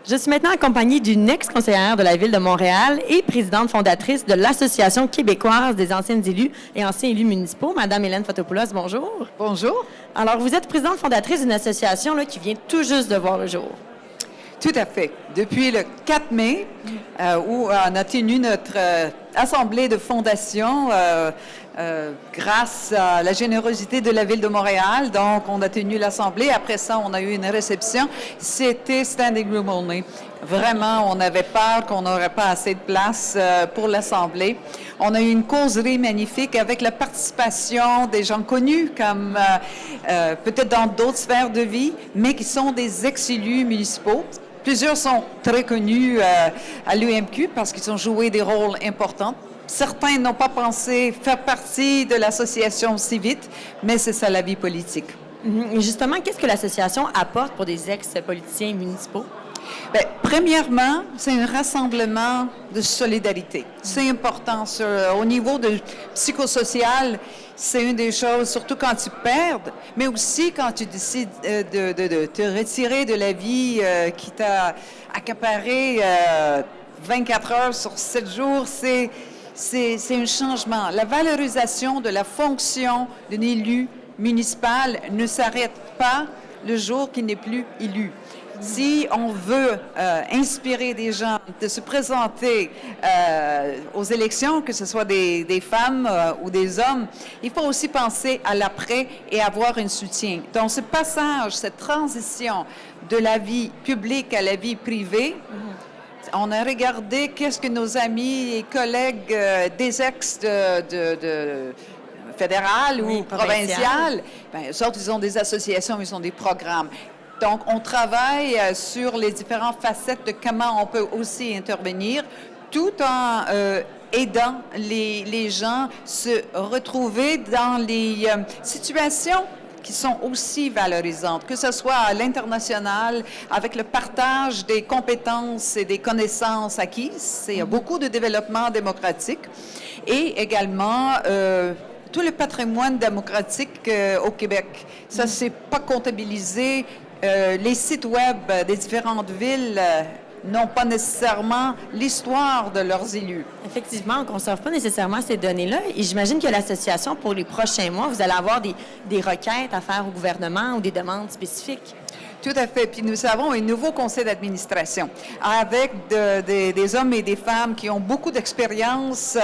Je suis maintenant accompagnée d'une ex-conseillère de la Ville de Montréal et présidente fondatrice de l'Association québécoise des anciennes élus et anciens élus municipaux, Madame Hélène Fotopoulos. Bonjour. Bonjour. Alors, vous êtes présidente fondatrice d'une association qui vient tout juste de voir le jour. Tout à fait. Depuis le 4 mai, où on a tenu notre assemblée de fondation grâce à la générosité de la Ville de Montréal. Donc, on a tenu l'assemblée. Après ça, on a eu une réception. C'était standing room only. Vraiment, on avait peur qu'on n'aurait pas assez de place pour l'assemblée. On a eu une causerie magnifique avec la participation des gens connus, comme peut-être dans d'autres sphères de vie, mais qui sont des ex-élus municipaux. Plusieurs sont très connus à l'UMQ parce qu'ils ont joué des rôles importants. Certains n'ont pas pensé faire partie de l'association si vite, mais c'est ça la vie politique. Et justement, qu'est-ce que l'association apporte pour des ex-politiciens municipaux? Bien, premièrement, c'est un rassemblement de solidarité. C'est important. Au niveau de psychosocial, c'est une des choses, surtout quand tu perds, mais aussi quand tu décides de te retirer de la vie qui t'a accaparé 24 heures sur 7 jours. C'est un changement. La valorisation de la fonction d'un élu municipal ne s'arrête pas le jour qu'il n'est plus élu. Si on veut inspirer des gens de se présenter aux élections, que ce soit des femmes ou des hommes, il faut aussi penser à l'après et avoir un soutien. Donc, ce passage, cette transition de la vie publique à la vie privée, on a regardé qu'est-ce que nos amis et collègues des ex de fédérales ou provinciales, bien, eux autres, ils ont des associations, ils ont des programmes. Donc, on travaille sur les différentes facettes de comment on peut aussi intervenir tout en aidant les gens se retrouver dans les situations qui sont aussi valorisantes, que ce soit à l'international, avec le partage des compétences et des connaissances acquises. Il y a beaucoup de développement démocratique et également tout le patrimoine démocratique au Québec. Ça, c'est pas comptabilisé. Les sites web des différentes villes n'ont pas nécessairement l'histoire de leurs élus. Effectivement, on ne conserve pas nécessairement ces données-là. Et j'imagine que l'association, pour les prochains mois, vous allez avoir des requêtes à faire au gouvernement ou des demandes spécifiques. Tout à fait. Puis nous avons un nouveau conseil d'administration avec des hommes et des femmes qui ont beaucoup d'expérience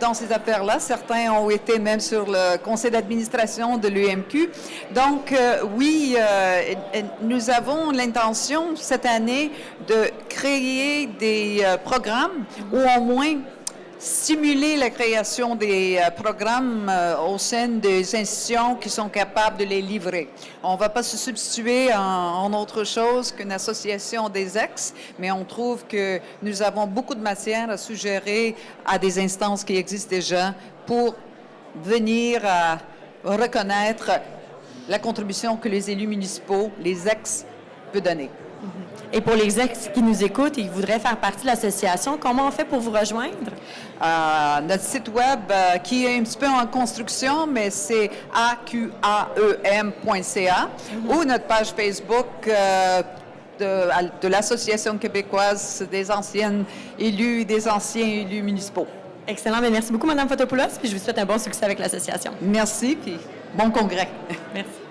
dans ces affaires-là. Certains ont été même sur le conseil d'administration de l'UMQ. Donc, oui, nous avons l'intention cette année de créer des programmes ou au moins stimuler la création des programmes au sein des institutions qui sont capables de les livrer. On ne va pas se substituer en autre chose qu'une association des ex, mais on trouve que nous avons beaucoup de matière à suggérer à des instances qui existent déjà pour venir à reconnaître la contribution que les élus municipaux, les ex, peuvent donner. Et pour les ex qui nous écoutent et qui voudraient faire partie de l'association, comment on fait pour vous rejoindre? Notre site web qui est un petit peu en construction, mais c'est aqaem.ca ou notre page Facebook de l'Association québécoise des anciennes élus et des anciens élus municipaux. Excellent. Bien, merci beaucoup, Mme Fotopoulos, puis je vous souhaite un bon succès avec l'association. Merci, puis bon congrès. Merci.